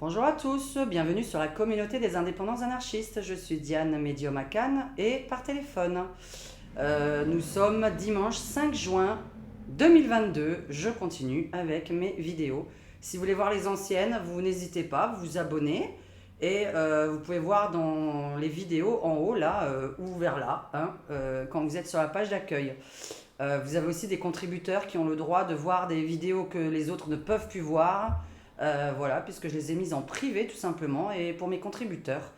Bonjour à tous, bienvenue sur la communauté des indépendants anarchistes. Je suis Diane Médium à Cannes et par téléphone. Nous sommes dimanche 5 juin 2022. Je continue avec mes vidéos. Si vous voulez voir les anciennes, vous n'hésitez pas, vous vous abonnez. Et vous pouvez voir dans les vidéos en haut, là, ou vers là, quand vous êtes sur la page d'accueil. Vous avez aussi des contributeurs qui ont le droit de voir des vidéos que les autres ne peuvent plus voir. Voilà, puisque je les ai mises en privé tout simplement, et pour mes contributeurs.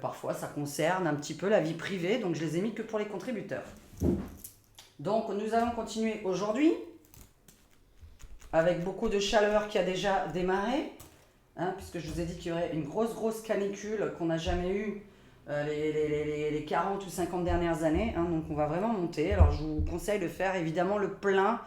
Parfois ça concerne un petit peu la vie privée, donc je les ai mis que pour les contributeurs. Donc nous allons continuer aujourd'hui avec beaucoup de chaleur qui a déjà démarré, puisque je vous ai dit qu'il y aurait une grosse canicule qu'on n'a jamais eue les 40 ou 50 dernières années, donc on va vraiment monter. Alors je vous conseille de faire évidemment le plein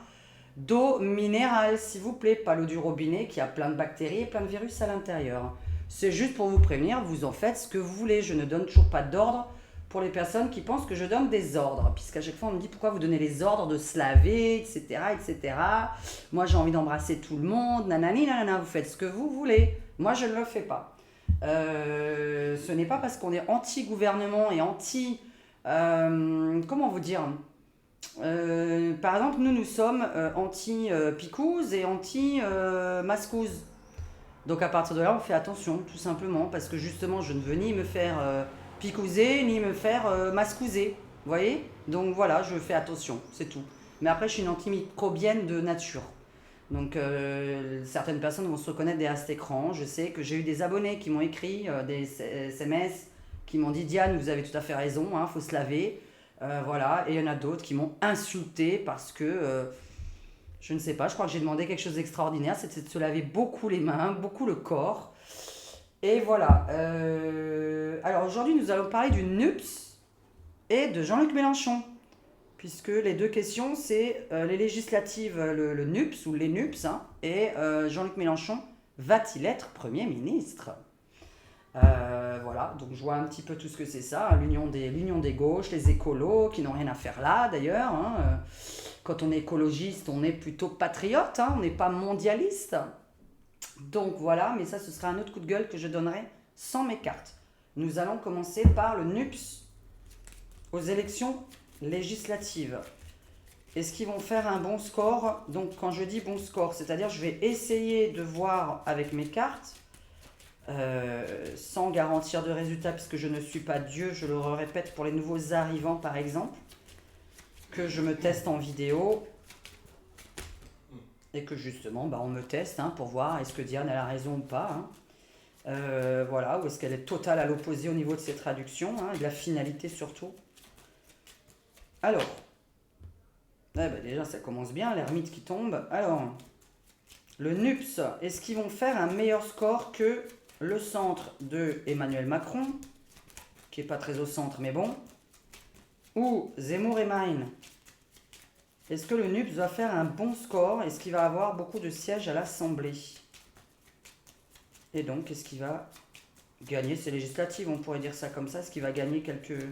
d'eau minérale, s'il vous plaît, pas l'eau du robinet qui a plein de bactéries et plein de virus à l'intérieur. C'est juste pour vous prévenir, vous en faites ce que vous voulez. Je ne donne toujours pas d'ordre pour les personnes qui pensent que je donne des ordres, puisqu'à chaque fois on me dit pourquoi vous donnez les ordres de se laver, etc. etc. Moi j'ai envie d'embrasser tout le monde, nanani, nanana, vous faites ce que vous voulez. Moi je ne le fais pas. Ce n'est pas parce qu'on est anti-gouvernement et anti... comment vous dire ? Par exemple, nous sommes anti-picouse et anti-mascouse. Donc à partir de là, on fait attention, tout simplement, parce que justement, je ne veux ni me faire picouser, ni me faire mascouser. Vous voyez ? Donc voilà, je fais attention, c'est tout. Mais après, je suis une antimicrobienne de nature. Donc certaines personnes vont se reconnaître derrière cet écran. Je sais que j'ai eu des abonnés qui m'ont écrit des SMS, qui m'ont dit « Diane, vous avez tout à fait raison, faut se laver ». Voilà, et il y en a d'autres qui m'ont insulté parce que, je ne sais pas, je crois que j'ai demandé quelque chose d'extraordinaire, c'était de se laver beaucoup les mains, beaucoup le corps. Et voilà. Alors aujourd'hui, nous allons parler du NUPS et de Jean-Luc Mélenchon, puisque les deux questions, c'est les législatives, le NUPS ou les NUPS, et Jean-Luc Mélenchon, va-t-il être Premier ministre ? Voilà, donc je vois un petit peu tout ce que c'est ça, l'union des gauches, les écolos qui n'ont rien à faire là d'ailleurs. Quand on est écologiste, on est plutôt patriote, on n'est pas mondialiste. Donc voilà, mais ça ce sera un autre coup de gueule que je donnerai sans mes cartes. Nous allons commencer par le NUPS aux élections législatives. Est-ce qu'ils vont faire un bon score ? Donc quand je dis bon score, c'est-à-dire je vais essayer de voir avec mes cartes, sans garantir de résultat, puisque je ne suis pas Dieu, je le répète pour les nouveaux arrivants par exemple, que je me teste en vidéo et que justement on me teste pour voir est-ce que Diane a raison ou pas. Voilà, ou est-ce qu'elle est totale à l'opposé au niveau de ses traductions, et de la finalité surtout. Alors, déjà ça commence bien, l'ermite qui tombe. Alors, le NUPS, est-ce qu'ils vont faire un meilleur score que le centre de Emmanuel Macron, qui n'est pas très au centre, mais bon, ou Zemmour et Marine? Est-ce que le NUPS va faire un bon score? Est-ce qu'il va avoir beaucoup de sièges à l'Assemblée? Et donc, est-ce qu'il va gagner ces législatives? On pourrait dire ça comme ça. Est-ce qu'il va gagner quelques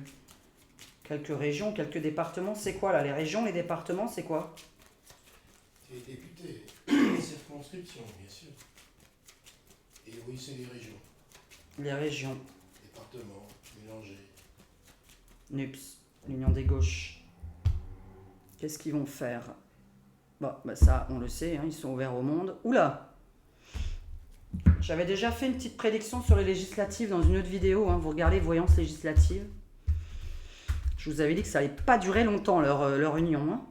régions, quelques départements? C'est quoi là? Les régions, les départements, c'est quoi? C'est les députés, les circonscriptions, bien sûr. Et oui, c'est les régions. Les régions. Départements, mélangés. NUPS, l'Union des gauches. Qu'est-ce qu'ils vont faire? Bon, ça, on le sait, ils sont ouverts au monde. Oula! J'avais déjà fait une petite prédiction sur les législatives dans une autre vidéo. Vous regardez Voyance législative. Je vous avais dit que ça n'allait pas durer longtemps, leur union.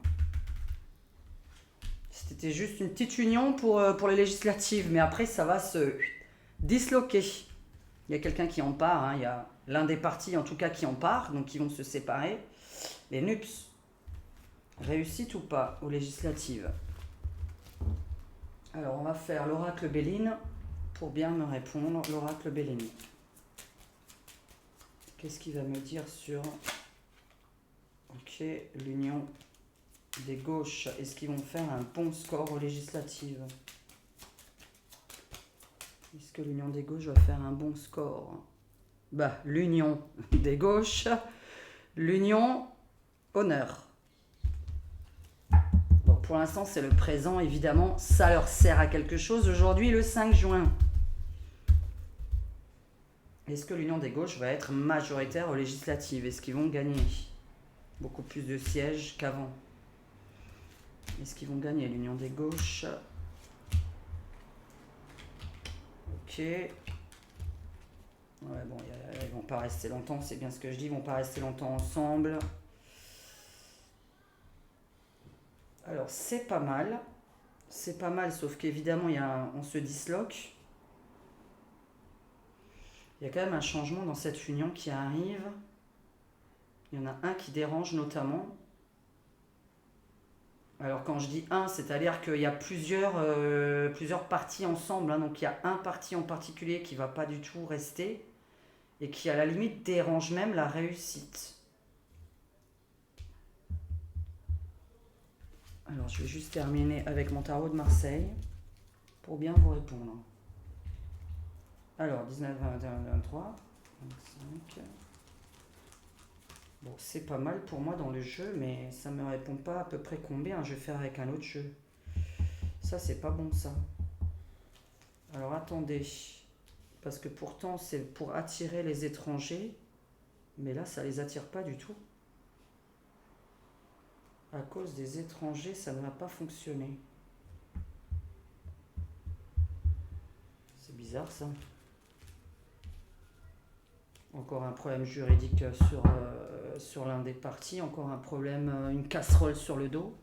C'était juste une petite union pour les législatives. Mais après, ça va se disloquer. Il y a quelqu'un qui en part. Il y a l'un des partis, en tout cas, qui en part. Donc, ils vont se séparer. Les NUPS, réussite ou pas aux législatives? Alors, on va faire l'oracle Béline pour bien me répondre. L'oracle Béline. Qu'est-ce qu'il va me dire sur... Ok, l'union des gauches. Est-ce qu'ils vont faire un bon score aux législatives? Est-ce que l'union des gauches va faire un bon score? L'union des gauches. L'union honneur. Bon, pour l'instant, c'est le présent, évidemment. Ça leur sert à quelque chose. Aujourd'hui, le 5 juin. Est-ce que l'Union des gauches va être majoritaire aux législatives? Est-ce qu'ils vont gagner beaucoup plus de sièges qu'avant? Est-ce qu'ils vont gagner l'Union des gauches? Ok. Ouais, bon, ils vont pas rester longtemps, c'est bien ce que je dis, ils vont pas rester longtemps ensemble. Alors, c'est pas mal. C'est pas mal, sauf qu'évidemment, on se disloque. Il y a quand même un changement dans cette union qui arrive. Il y en a un qui dérange notamment. Alors quand je dis un, c'est-à-dire qu'il y a plusieurs partis ensemble. Hein. Donc il y a un parti en particulier qui ne va pas du tout rester et qui à la limite dérange même la réussite. Alors je vais juste terminer avec mon tarot de Marseille pour bien vous répondre. Alors 19, 21, 23, 25... Bon, c'est pas mal pour moi dans le jeu, mais ça me répond pas à peu près combien je vais faire avec un autre jeu. Ça, c'est pas bon, ça. Alors, attendez. Parce que pourtant, c'est pour attirer les étrangers. Mais là, ça les attire pas du tout. À cause des étrangers, ça ne va pas fonctionner. C'est bizarre, ça. Encore un problème juridique sur l'un des partis, encore un problème, une casserole sur le dos.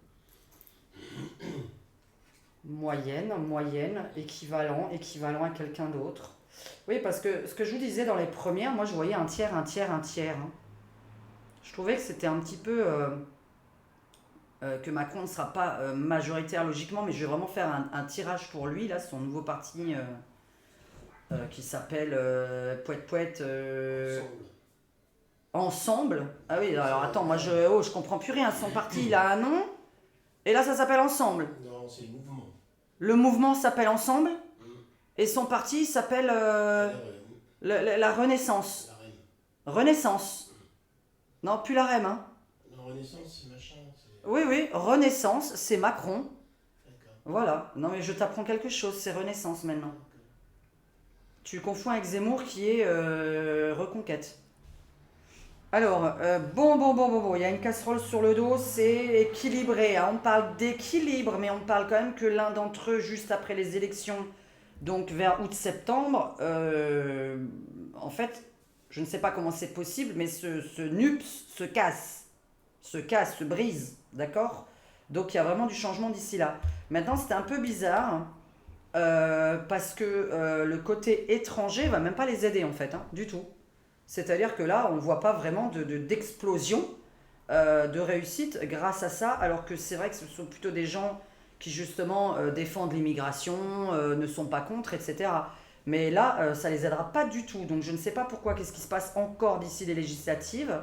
Moyenne, équivalent à quelqu'un d'autre. Oui, parce que ce que je vous disais dans les premières, moi je voyais un tiers. Hein. Je trouvais que c'était un petit peu... que Macron ne sera pas majoritaire logiquement, mais je vais vraiment faire un tirage pour lui, là, son nouveau parti... qui s'appelle Pouet Pouet Ensemble. Ah oui, alors attends, moi je comprends plus rien. Son parti, il a un nom, et là ça s'appelle Ensemble. Non, c'est le mouvement. Le mouvement s'appelle Ensemble, et son parti s'appelle la Renaissance. La reine. Renaissance. Non, plus la REM, hein. Non, Renaissance, c'est machin. Oui, Renaissance, c'est Macron. D'accord. Voilà. Non mais je t'apprends quelque chose, c'est Renaissance maintenant. Tu confonds avec Zemmour qui est Reconquête. Alors, bon, il y a une casserole sur le dos, c'est équilibré. Hein. On parle d'équilibre, mais on parle quand même que l'un d'entre eux, juste après les élections, donc vers août-septembre, en fait, je ne sais pas comment c'est possible, mais ce NUPS se casse, se brise, d'accord? Donc il y a vraiment du changement d'ici là. Maintenant, c'était un peu bizarre. Hein. Parce que le côté étranger va même pas les aider en fait, hein, du tout. C'est-à-dire que là, on ne voit pas vraiment d'explosion de réussite grâce à ça, alors que c'est vrai que ce sont plutôt des gens qui justement défendent l'immigration, ne sont pas contre, etc. Mais là, ça les aidera pas du tout. Donc je ne sais pas pourquoi, qu'est-ce qui se passe encore d'ici les législatives,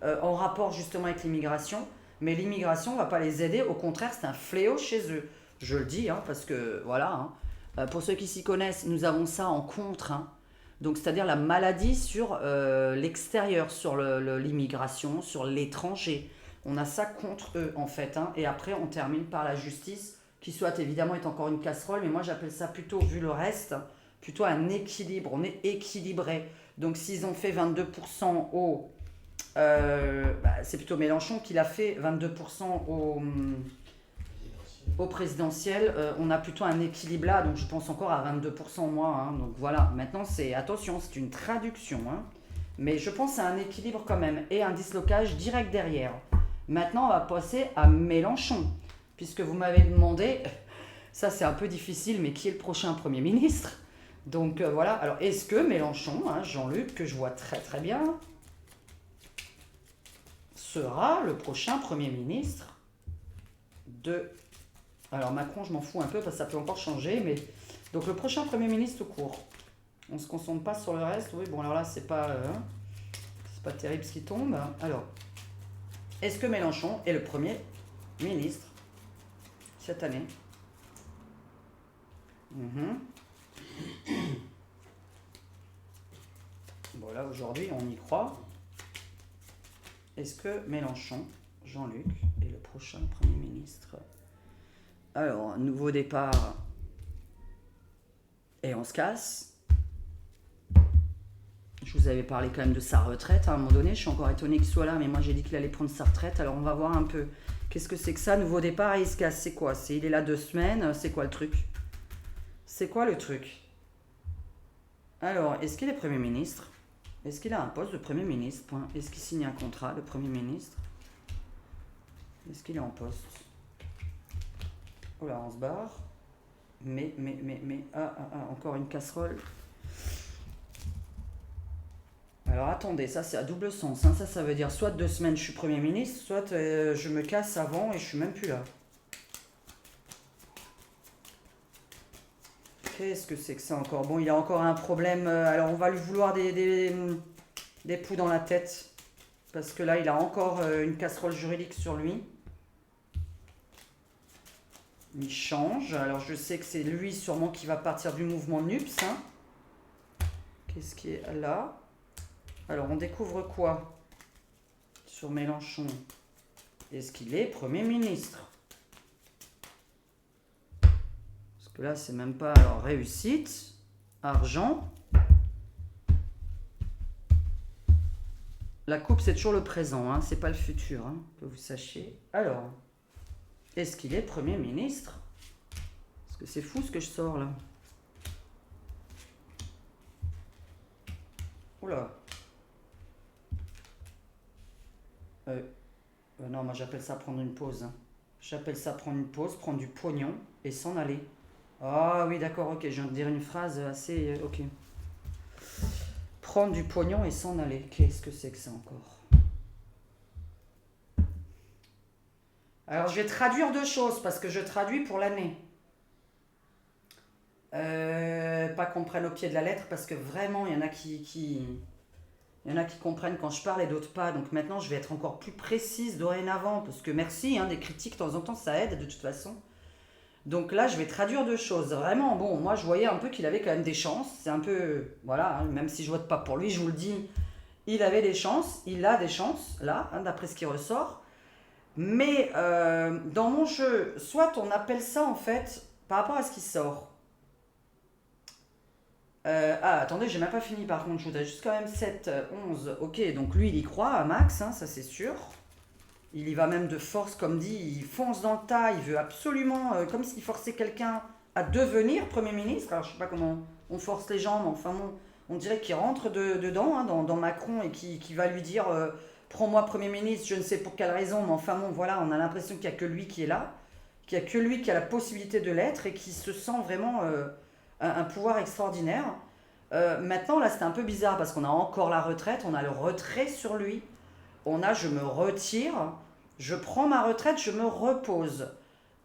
en rapport justement avec l'immigration. Mais l'immigration ne va pas les aider, au contraire, c'est un fléau chez eux. Je le dis, hein, parce que voilà... Hein, pour ceux qui s'y connaissent, nous avons ça en contre, hein. Donc c'est-à-dire la maladie sur l'extérieur, sur l'immigration, sur l'étranger. On a ça contre eux en fait, hein. Et après on termine par la justice, qui soit évidemment est encore une casserole, mais moi j'appelle ça plutôt, vu le reste, plutôt un équilibre. On est équilibré. Donc s'ils ont fait 22% c'est plutôt Mélenchon qui l'a fait 22% au présidentiel, on a plutôt un équilibre là, donc je pense encore à 22% moi. Hein, donc voilà, maintenant attention, c'est une traduction. Hein, mais je pense à un équilibre quand même et un dislocage direct derrière. Maintenant, on va passer à Mélenchon, puisque vous m'avez demandé, ça c'est un peu difficile, mais qui est le prochain Premier ministre? Donc voilà, alors est-ce que Mélenchon, hein, Jean-Luc, que je vois très très bien, sera le prochain Premier ministre de... Alors Macron, je m'en fous un peu parce que ça peut encore changer, mais... Donc le prochain Premier ministre tout court. On ne se concentre pas sur le reste. Oui, bon alors là, c'est pas terrible ce qui tombe. Alors, est-ce que Mélenchon est le Premier ministre cette année? Bon là, aujourd'hui, on y croit. Est-ce que Mélenchon, Jean-Luc, est le prochain Premier ministre? Alors, nouveau départ, et on se casse. Je vous avais parlé quand même de sa retraite. À un moment donné, je suis encore étonnée qu'il soit là, mais moi j'ai dit qu'il allait prendre sa retraite. Alors on va voir un peu. Qu'est-ce que c'est que ça? Nouveau départ et il se casse. C'est quoi? Il est là 2 semaines. C'est quoi le truc? C'est quoi le truc? Alors, est-ce qu'il est Premier ministre? Est-ce qu'il a un poste de Premier ministre? Point. Est-ce qu'il signe un contrat, le Premier ministre? Est-ce qu'il est en poste? Oh là, on se barre. Mais, encore une casserole. Alors attendez, ça c'est à double sens. Hein. Ça veut dire soit 2 semaines je suis Premier ministre, soit je me casse avant et je suis même plus là. Qu'est-ce que c'est que ça encore? Bon, il a encore un problème. Alors on va lui vouloir des poux dans la tête. Parce que là, il a encore une casserole juridique sur lui. Il change. Alors je sais que c'est lui sûrement qui va partir du mouvement NUPS. Hein. Qu'est-ce qui est là? Alors on découvre quoi sur Mélenchon? Est-ce qu'il est Premier ministre? Parce que là c'est même pas... Alors réussite, argent. La coupe c'est toujours le présent, hein, c'est pas le futur, hein, que vous sachiez. Alors... Est-ce qu'il est Premier ministre? Parce que c'est fou ce que je sors là. Oula. Non, moi j'appelle ça prendre une pause. Hein. J'appelle ça prendre une pause, prendre du pognon et s'en aller. Ah oui, d'accord, ok, je viens de dire une phrase assez... ok. Prendre du pognon et s'en aller. Qu'est-ce que c'est que ça encore? Alors, je vais traduire 2 choses, parce que je traduis pour l'année. Pas qu'on prenne au pied de la lettre, parce que vraiment, il y en a qui comprennent quand je parle et d'autres pas. Donc maintenant, je vais être encore plus précise dorénavant, parce que merci, hein, des critiques, de temps en temps, ça aide, de toute façon. Donc là, je vais traduire 2 choses. Vraiment, bon, moi, je voyais un peu qu'il avait quand même des chances. C'est un peu, voilà, hein, même si je vote pas pour lui, je vous le dis, il avait des chances, il a des chances, là, hein, d'après ce qui ressort. Mais dans mon jeu, soit on appelle ça en fait, par rapport à ce qui sort. Attendez, j'ai même pas fini par contre, je voudrais juste quand même 7, 11. Ok, donc lui il y croit à Max, hein, ça c'est sûr. Il y va même de force, comme dit, il fonce dans le tas, il veut absolument, comme s'il forçait quelqu'un à devenir Premier ministre. Alors je sais pas comment on force les gens, mais enfin on dirait qu'il rentre dedans, hein, dans Macron et qui va lui dire... prends-moi Premier ministre, je ne sais pour quelle raison, mais enfin bon, voilà, on a l'impression qu'il n'y a que lui qui est là, qu'il n'y a que lui qui a la possibilité de l'être et qui se sent vraiment un pouvoir extraordinaire. Maintenant, là, c'est un peu bizarre parce qu'on a encore la retraite, on a le retrait sur lui, on a je me retire, je prends ma retraite, je me repose.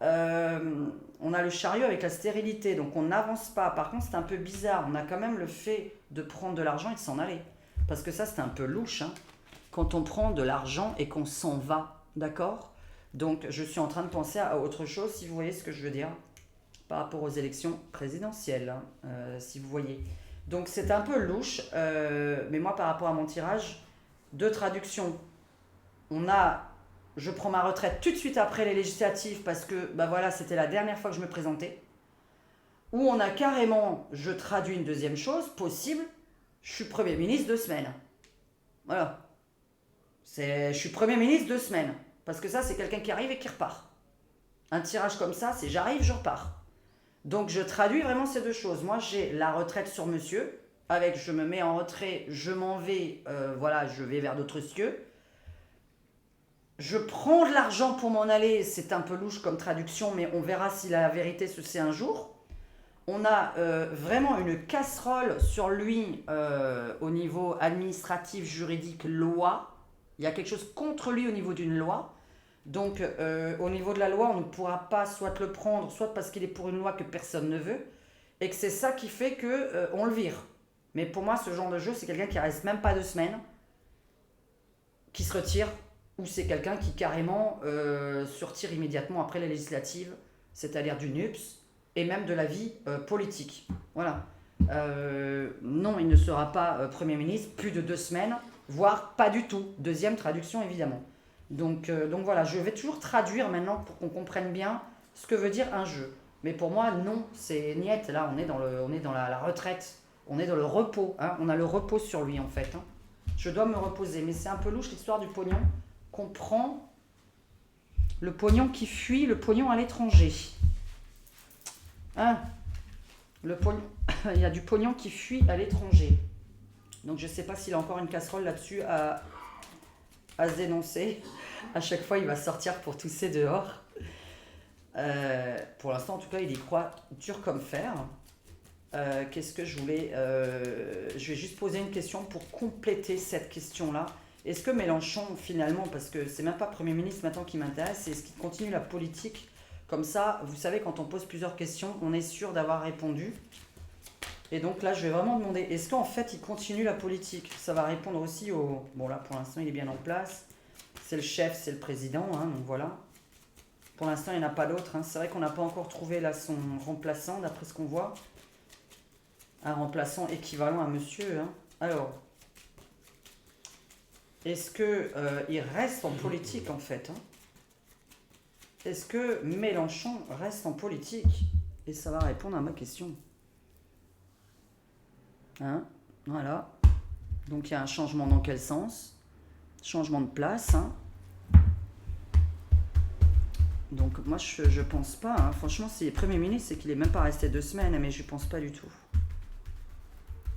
On a le chariot avec la stérilité, donc on n'avance pas. Par contre, c'est un peu bizarre, on a quand même le fait de prendre de l'argent et de s'en aller. Parce que ça, c'est un peu louche, hein. Quand on prend de l'argent et qu'on s'en va, d'accord? Donc, je suis en train de penser à autre chose, si vous voyez ce que je veux dire, par rapport aux élections présidentielles, hein, si vous voyez. Donc, c'est un peu louche, mais moi, par rapport à mon tirage, 2 traductions. On a, je prends ma retraite tout de suite après les législatives, parce que, bah voilà, c'était la dernière fois que je me présentais. Ou on a carrément, je traduis une deuxième chose, possible, je suis Premier ministre 2 semaines. Voilà. Je suis Premier ministre 2 semaines. Parce que ça, c'est quelqu'un qui arrive et qui repart. Un tirage comme ça, c'est j'arrive, je repars. Donc je traduis vraiment ces 2 choses. Moi, j'ai la retraite sur monsieur, avec je me mets en retrait, je m'en vais, voilà, je vais vers d'autres cieux. Je prends de l'argent pour m'en aller, c'est un peu louche comme traduction, mais on verra si la vérité se sait un jour. On a vraiment une casserole sur lui au niveau administratif, juridique, loi. Il y a quelque chose contre lui au niveau d'une loi. Donc, au niveau de la loi, on ne pourra pas soit le prendre, soit parce qu'il est pour une loi que personne ne veut. Et que c'est ça qui fait qu'on le vire. Mais pour moi, ce genre de jeu, c'est quelqu'un qui reste même pas 2 semaines, qui se retire, ou c'est quelqu'un qui carrément se retire immédiatement après les législatives, c'est-à-dire du NUPS, et même de la vie politique. Voilà. Non, il ne sera pas Premier ministre plus de 2 semaines, voire pas du tout. Deuxième traduction, évidemment. Donc voilà, je vais toujours traduire maintenant pour qu'on comprenne bien ce que veut dire un jeu. Mais pour moi, non, c'est niette. Là, on est dans la retraite. On est dans le repos, hein. On a le repos sur lui en fait. Hein. Je dois me reposer, mais c'est un peu louche l'histoire du pognon qu'on prend, le pognon qui fuit, le pognon à l'étranger. Hein, le pognon, il y a du pognon qui fuit à l'étranger. Donc je ne sais pas s'il a encore une casserole là-dessus à se dénoncer. À chaque fois, il va sortir pour tousser dehors. Pour l'instant, en tout cas, il y croit dur comme fer. Qu'est-ce que je voulais je vais juste poser une question pour compléter cette question-là. Est-ce que Mélenchon, finalement, parce que c'est même pas Premier ministre maintenant qui m'intéresse, c'est est-ce qu'il continue la politique? Comme ça, vous savez, quand on pose plusieurs questions, on est sûr d'avoir répondu. Et donc là, je vais vraiment demander, est-ce qu'en fait, il continue la politique? Ça va répondre aussi au... Bon, là, pour l'instant, il est bien en place. C'est le chef, c'est le président, hein, donc voilà. Pour l'instant, il n'y en a pas d'autre. Hein. C'est vrai qu'on n'a pas encore trouvé là son remplaçant, d'après ce qu'on voit. Un remplaçant équivalent à monsieur. Hein. Alors, est-ce qu'il reste en politique, en fait? Hein? Est-ce que Mélenchon reste en politique? Et ça va répondre à ma question. Hein, voilà. Donc il y a un changement dans quel sens? Changement de place. Hein. Donc moi je pense pas. Hein. Franchement, s'il est Premier ministre, c'est qu'il est même pas resté 2 semaines, mais je pense pas du tout.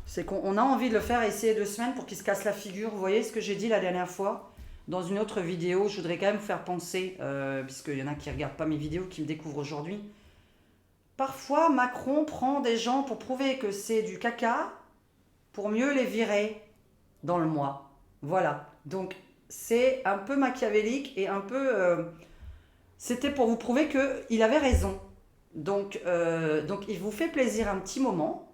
C'est qu'on a envie de le faire essayer 2 semaines pour qu'il se casse la figure. Vous voyez ce que j'ai dit la dernière fois? Dans une autre vidéo, je voudrais quand même vous faire penser, puisqu'il y en a qui ne regardent pas mes vidéos, qui me découvrent aujourd'hui. Parfois, Macron prend des gens pour prouver que c'est du caca, pour mieux les virer dans le mois. Voilà. Donc, c'est un peu machiavélique et un peu... c'était pour vous prouver qu'il avait raison. Donc, il vous fait plaisir un petit moment,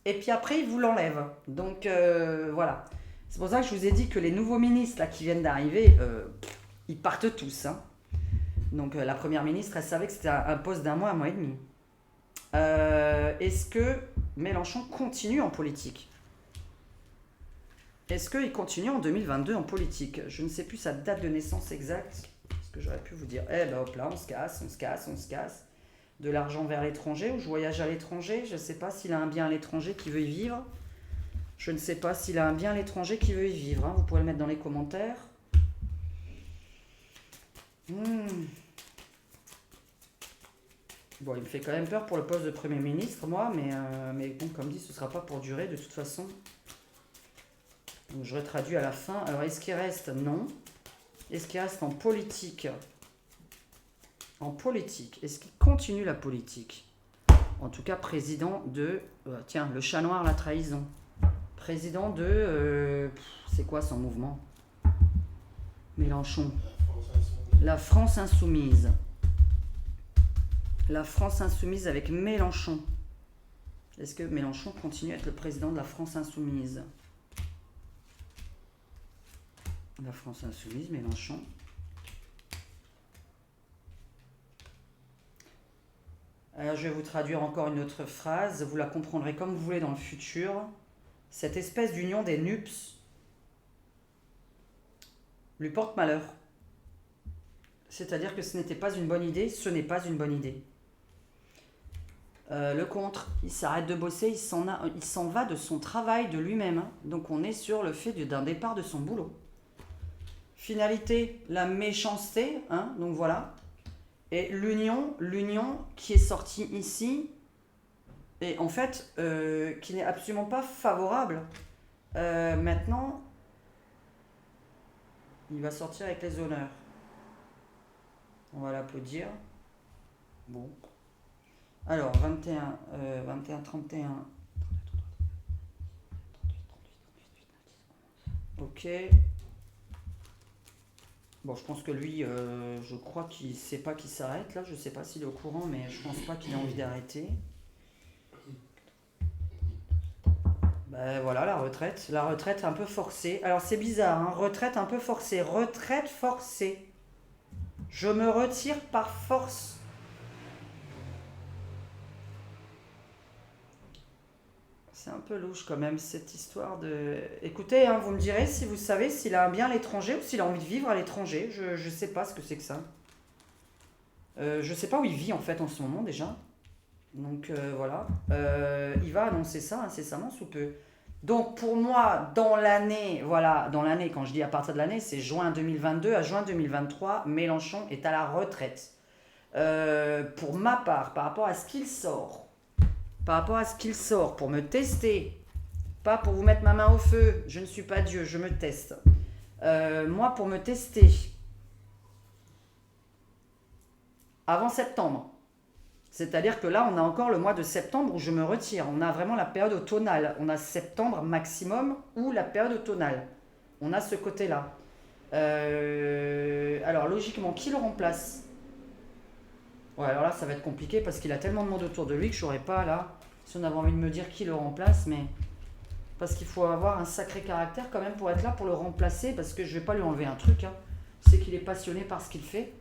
et puis après, il vous l'enlève. Donc, voilà. C'est pour ça que je vous ai dit que les nouveaux ministres là, qui viennent d'arriver, ils partent tous. Hein. Donc, la première ministre, elle savait que c'était un poste d'1 mois, 1 mois et demi. Est-ce que Mélenchon continue en politique? Est-ce qu'il continue en 2022 en politique? Je ne sais plus sa date de naissance exacte, parce que j'aurais pu vous dire, eh ben hop là, on se casse. De l'argent vers l'étranger, ou je voyage à l'étranger, je ne sais pas s'il a un bien à l'étranger qui veut y vivre. Je ne sais pas s'il a un bien à l'étranger qui veut y vivre. Hein. Vous pourrez le mettre dans les commentaires. Bon, il me fait quand même peur pour le poste de Premier ministre, moi, mais bon, comme dit, ce ne sera pas pour durer de toute façon. Donc, je retraduis à la fin. Alors, est-ce qu'il reste? Non. Est-ce qu'il reste en politique? En politique. Est-ce qu'il continue la politique? En tout cas, président de... tiens, le chat noir, la trahison. Président de... c'est quoi son mouvement? Mélenchon. La France Insoumise. La France Insoumise avec Mélenchon. Est-ce que Mélenchon continue à être le président de la France Insoumise? La France Insoumise, Mélenchon. Alors, je vais vous traduire encore une autre phrase. Vous la comprendrez comme vous voulez dans le futur. Cette espèce d'union des NUPS lui porte malheur. C'est-à-dire que ce n'était pas une bonne idée, ce n'est pas une bonne idée. Le contre, il s'arrête de bosser, il s'en va de son travail, de lui-même. Hein. Donc on est sur le fait d'un départ de son boulot. Finalité, la méchanceté, hein, donc voilà. Et l'union qui est sortie ici, et en fait, qui n'est absolument pas favorable. Maintenant, il va sortir avec les honneurs. On va l'applaudir. Bon. Alors, 21, 31. Ok. Bon, je pense que lui, je crois qu'il ne sait pas qu'il s'arrête là. Je ne sais pas s'il est au courant, mais je ne pense pas qu'il ait envie d'arrêter. Ben voilà, la retraite. La retraite un peu forcée. Alors, c'est bizarre, hein, retraite un peu forcée. Retraite forcée. Je me retire par force. C'est un peu louche quand même cette histoire de... Écoutez, hein, vous me direz si vous savez s'il a un bien à l'étranger ou s'il a envie de vivre à l'étranger. Je sais pas ce que c'est que ça. Je sais pas où il vit en fait en ce moment déjà. Donc voilà. Il va annoncer ça incessamment sous peu. Donc pour moi, dans l'année, voilà, dans l'année, quand je dis à partir de l'année, c'est juin 2022 à juin 2023, Mélenchon est à la retraite. Pour ma part, par rapport à ce qu'il sort, pour me tester, pas pour vous mettre ma main au feu, je ne suis pas Dieu, je me teste. Moi, pour me tester, avant septembre, c'est-à-dire que là, on a encore le mois de septembre où je me retire. On a vraiment la période automnale. On a septembre maximum ou la période automnale. On a ce côté-là. Alors, logiquement, qui le remplace? Ouais, alors là, ça va être compliqué parce qu'il a tellement de monde autour de lui que je n'aurais pas là. Si on avait envie de me dire qui le remplace, mais. Parce qu'il faut avoir un sacré caractère quand même pour être là, pour le remplacer, parce que je vais pas lui enlever un truc. Hein. C'est qu'il est passionné par ce qu'il fait.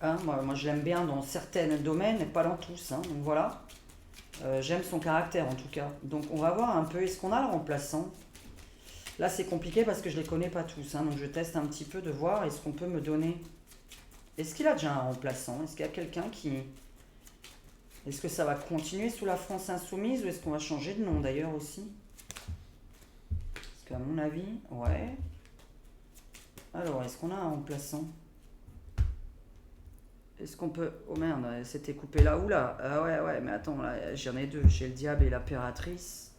Hein, moi, je l'aime bien dans certains domaines, mais pas dans tous. Hein, donc voilà. J'aime son caractère en tout cas. Donc on va voir un peu, est-ce qu'on a le remplaçant? Là c'est compliqué parce que je les connais pas tous. Hein, donc je teste un petit peu de voir, est-ce qu'on peut me donner... Est-ce qu'il a déjà un remplaçant? Est-ce qu'il y a quelqu'un qui... Est-ce que ça va continuer sous la France Insoumise ou est-ce qu'on va changer de nom d'ailleurs aussi? Parce qu'à mon avis, ouais. Alors, est-ce qu'on a un remplaçant? Est-ce qu'on peut... Oh merde, c'était coupé là ou là? Ah ouais, mais attends, là, j'en ai deux. J'ai le diable et l'impératrice.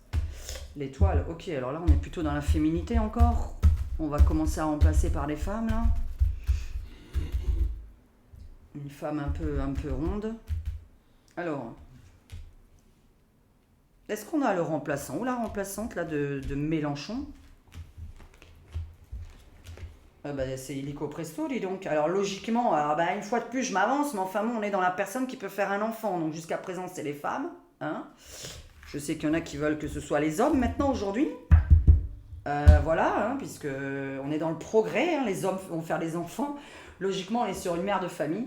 L'étoile, ok, alors là, on est plutôt dans la féminité encore. On va commencer à remplacer par les femmes, là. Une femme un peu ronde. Alors, est-ce qu'on a le remplaçant ou la remplaçante là de Mélenchon? C'est illico presto, dis donc. Alors logiquement, une fois de plus, je m'avance, mais enfin bon, on est dans la personne qui peut faire un enfant. Donc jusqu'à présent, c'est les femmes. Hein. Je sais qu'il y en a qui veulent que ce soit les hommes maintenant, aujourd'hui. Voilà, hein, puisque on est dans le progrès. Hein, les hommes vont faire des enfants. Logiquement, on est sur une mère de famille.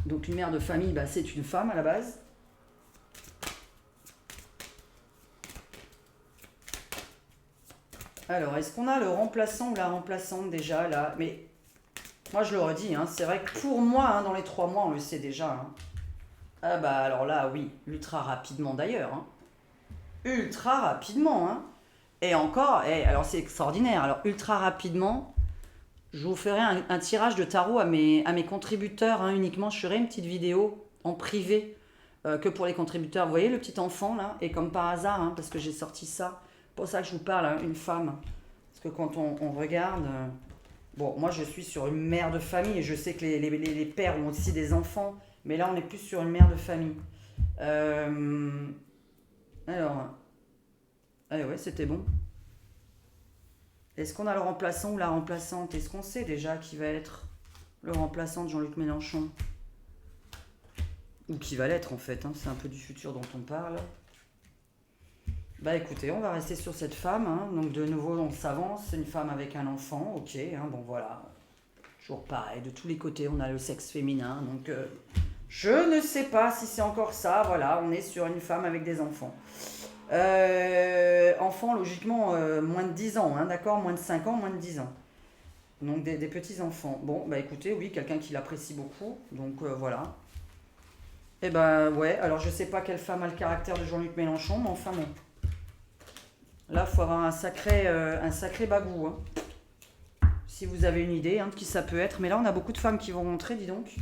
Donc une mère de famille, c'est une femme à la base. Alors, est-ce qu'on a le remplaçant ou la remplaçante déjà là? Mais moi je le redis, hein, c'est vrai que pour moi, hein, dans les 3 mois, on le sait déjà. Hein. Alors là, oui, ultra rapidement d'ailleurs. Hein. Ultra rapidement. Hein. Et encore, alors c'est extraordinaire. Alors ultra rapidement, je vous ferai un tirage de tarot à mes contributeurs hein, uniquement. Je ferai une petite vidéo en privé que pour les contributeurs. Vous voyez le petit enfant là? Et comme par hasard, hein, parce que j'ai sorti ça, pour ça que je vous parle, hein, une femme. Parce que quand on regarde... bon, moi je suis sur une mère de famille et je sais que les pères ont aussi des enfants. Mais là on est plus sur une mère de famille. Alors... ouais, c'était bon. Est-ce qu'on a le remplaçant ou la remplaçante? Est-ce qu'on sait déjà qui va être le remplaçant de Jean-Luc Mélenchon? Ou qui va l'être en fait, hein, c'est un peu du futur dont on parle. Écoutez, on va rester sur cette femme. Hein. Donc de nouveau, on s'avance. C'est une femme avec un enfant, ok. Hein, bon voilà. Toujours pareil, de tous les côtés, on a le sexe féminin. Donc je ne sais pas si c'est encore ça. Voilà, on est sur une femme avec des enfants. Enfants, logiquement, moins de 10 ans, hein, d'accord? Moins de 5 ans, moins de 10 ans. Donc des petits-enfants. Bon, écoutez, oui, quelqu'un qui l'apprécie beaucoup. Donc voilà. Et ouais, alors je sais pas quelle femme a le caractère de Jean-Luc Mélenchon, mais enfin bon. Là, il faut avoir un sacré bagou. Hein. Si vous avez une idée hein, de qui ça peut être. Mais là, on a beaucoup de femmes qui vont rentrer, dis donc.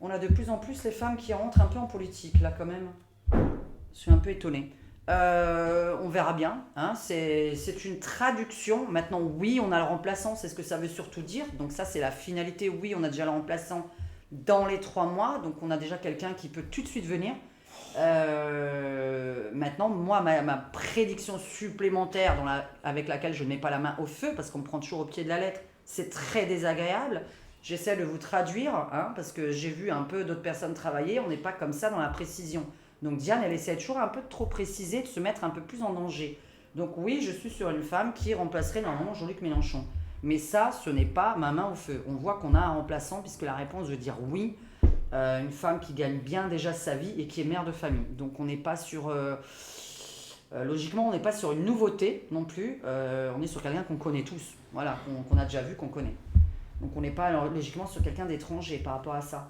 On a de plus en plus les femmes qui rentrent un peu en politique, là, quand même. Je suis un peu étonnée. On verra bien. Hein. C'est une traduction. Maintenant, oui, on a le remplaçant. C'est ce que ça veut surtout dire. Donc ça, c'est la finalité. Oui, on a déjà le remplaçant dans les 3 mois. Donc on a déjà quelqu'un qui peut tout de suite venir. Maintenant, moi, ma prédiction supplémentaire avec laquelle je ne mets pas la main au feu, parce qu'on me prend toujours au pied de la lettre, c'est très désagréable. J'essaie de vous traduire, hein, parce que j'ai vu un peu d'autres personnes travailler. On n'est pas comme ça dans la précision. Donc Diane, elle essaie toujours un peu de trop préciser, de se mettre un peu plus en danger. Donc oui, je suis sur une femme qui remplacerait normalement Jean-Luc Mélenchon. Mais ça, ce n'est pas ma main au feu. On voit qu'on a un remplaçant, puisque la réponse veut dire oui. Une femme qui gagne bien déjà sa vie et qui est mère de famille. Donc on n'est pas sur... logiquement, on n'est pas sur une nouveauté non plus. On est sur quelqu'un qu'on connaît tous. Voilà, qu'on a déjà vu, qu'on connaît. Donc on n'est pas logiquement sur quelqu'un d'étranger par rapport à ça.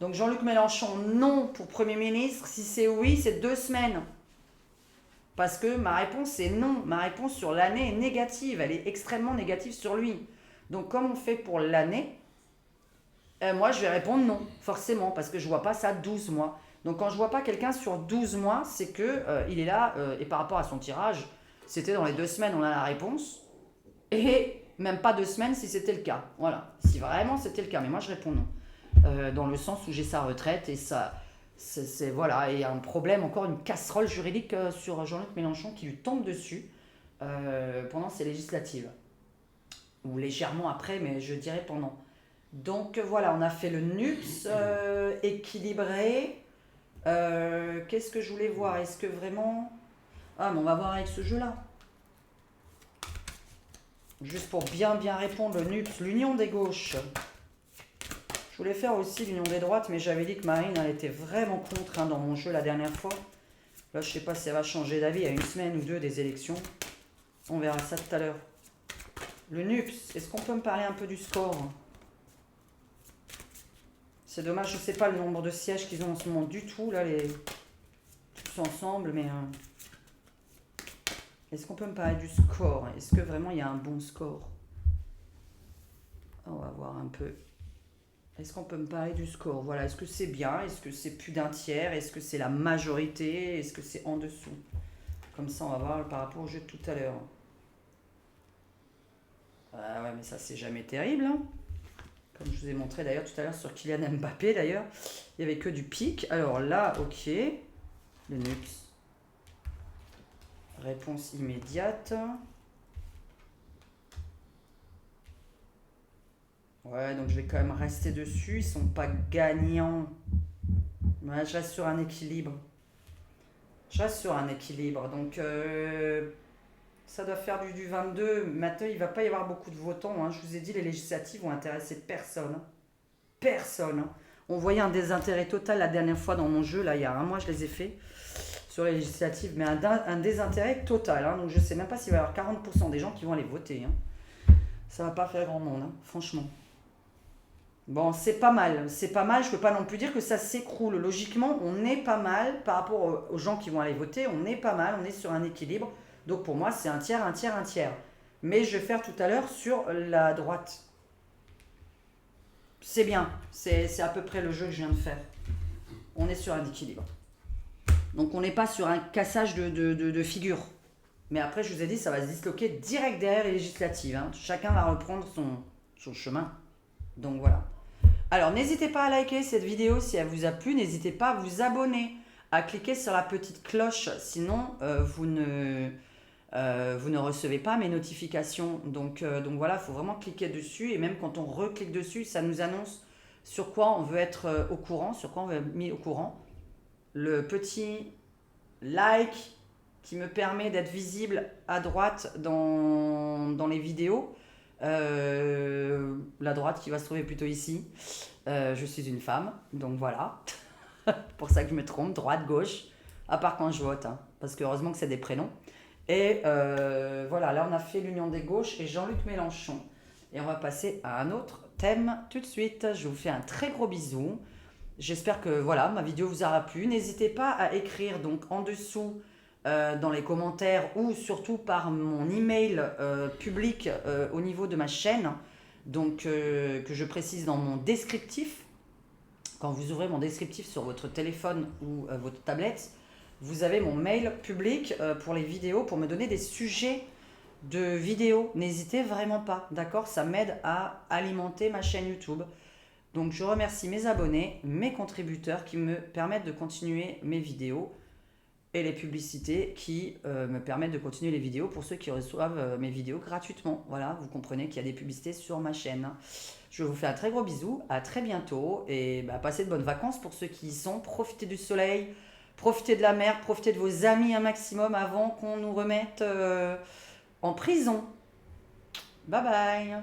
Donc Jean-Luc Mélenchon, non pour Premier ministre. Si c'est oui, c'est 2 semaines. Parce que ma réponse c'est non. Ma réponse sur l'année est négative. Elle est extrêmement négative sur lui. Donc comme on fait pour l'année, moi je vais répondre non, forcément, parce que je vois pas ça 12 mois. Donc quand je vois pas quelqu'un sur 12 mois, c'est que il est là, et par rapport à son tirage, c'était dans les 2 semaines, on a la réponse. Et même pas 2 semaines si c'était le cas. Voilà, si vraiment c'était le cas. Mais moi je réponds non. Dans le sens où j'ai sa retraite et ça, voilà, et un problème, encore une casserole juridique sur Jean-Luc Mélenchon qui lui tombe dessus pendant ces législatives. Ou légèrement après, mais je dirais pendant. Donc voilà, on a fait le NUPS équilibré. Qu'est-ce que je voulais voir? Est-ce que vraiment... Ah, mais on va voir avec ce jeu-là. Juste pour bien répondre, le NUPS, l'union des gauches. Je voulais faire aussi l'union des droites, mais j'avais dit que Marine, elle était vraiment contre dans mon jeu la dernière fois. Là, je sais pas si elle va changer d'avis. Il y a 1 semaine ou 2 des élections. On verra ça tout à l'heure. Le NUPS, est-ce qu'on peut me parler un peu du score? C'est dommage, je sais pas le nombre de sièges qu'ils ont en ce moment du tout, là, tous ensemble, mais... Est-ce qu'on peut me parler du score? Est-ce que vraiment il y a un bon score? On va voir un peu. Est-ce qu'on peut me parler du score? Voilà, est-ce que c'est bien? Est-ce que c'est plus d'un tiers? Est-ce que c'est la majorité? Est-ce que c'est en dessous? Comme ça, on va voir par rapport au jeu de tout à l'heure. Ah ouais, mais ça, c'est jamais terrible, hein. Comme je vous ai montré d'ailleurs tout à l'heure sur Kylian Mbappé, d'ailleurs. Il n'y avait que du pic. Alors là, ok. Le NUPS. Réponse immédiate. Ouais, donc je vais quand même rester dessus. Ils sont pas gagnants. Ouais, je reste sur un équilibre. Donc, ça doit faire du 22. Maintenant, il va pas y avoir beaucoup de votants, hein. Je vous ai dit, les législatives vont intéresser personne. Personne. On voyait un désintérêt total la dernière fois dans mon jeu. Là, il y a 1 mois, je les ai fait sur les législatives. Mais un désintérêt total, hein. Donc, je sais même pas s'il va y avoir 40% des gens qui vont aller voter, hein. Ça va pas faire grand monde, hein, franchement. Bon, c'est pas mal. C'est pas mal. Je peux pas non plus dire que ça s'écroule. Logiquement, on est pas mal par rapport aux gens qui vont aller voter. On est pas mal. On est sur un équilibre. Donc pour moi, c'est un tiers, un tiers, un tiers. Mais je vais faire tout à l'heure sur la droite. C'est bien. C'est à peu près le jeu que je viens de faire. On est sur un équilibre. Donc on n'est pas sur un cassage de figure. Mais après, je vous ai dit, ça va se disloquer direct derrière les législatives, hein. Chacun va reprendre son chemin. Donc voilà. Alors, n'hésitez pas à liker cette vidéo si elle vous a plu. N'hésitez pas à vous abonner, à cliquer sur la petite cloche. Sinon, vous ne recevez pas mes notifications. Donc voilà, il faut vraiment cliquer dessus. Et même quand on reclique dessus, ça nous annonce sur quoi on veut être au courant, sur quoi on veut être mis au courant. Le petit like qui me permet d'être visible à droite dans les vidéos. La droite qui va se trouver plutôt ici. Je suis une femme, donc voilà. Pour ça que je me trompe, droite, gauche, à part quand je vote, hein, parce que heureusement que c'est des prénoms. Et voilà, là on a fait l'union des gauches et Jean-Luc Mélenchon. Et on va passer à un autre thème tout de suite. Je vous fais un très gros bisou. J'espère que voilà, ma vidéo vous aura plu. N'hésitez pas à écrire donc en dessous dans les commentaires ou surtout par mon email public au niveau de ma chaîne, donc que je précise dans mon descriptif. Quand vous ouvrez mon descriptif sur votre téléphone ou votre tablette, vous avez mon mail public pour les vidéos, pour me donner des sujets de vidéos. N'hésitez vraiment pas, d'accord? Ça m'aide à alimenter ma chaîne YouTube. Donc je remercie mes abonnés, mes contributeurs qui me permettent de continuer mes vidéos et les publicités qui me permettent de continuer les vidéos pour ceux qui reçoivent mes vidéos gratuitement. Voilà, vous comprenez qu'il y a des publicités sur ma chaîne. Je vous fais un très gros bisou, à très bientôt et passez de bonnes vacances pour ceux qui y sont. Profitez du soleil, profitez de la mer, profitez de vos amis un maximum avant qu'on nous remette en prison. Bye bye.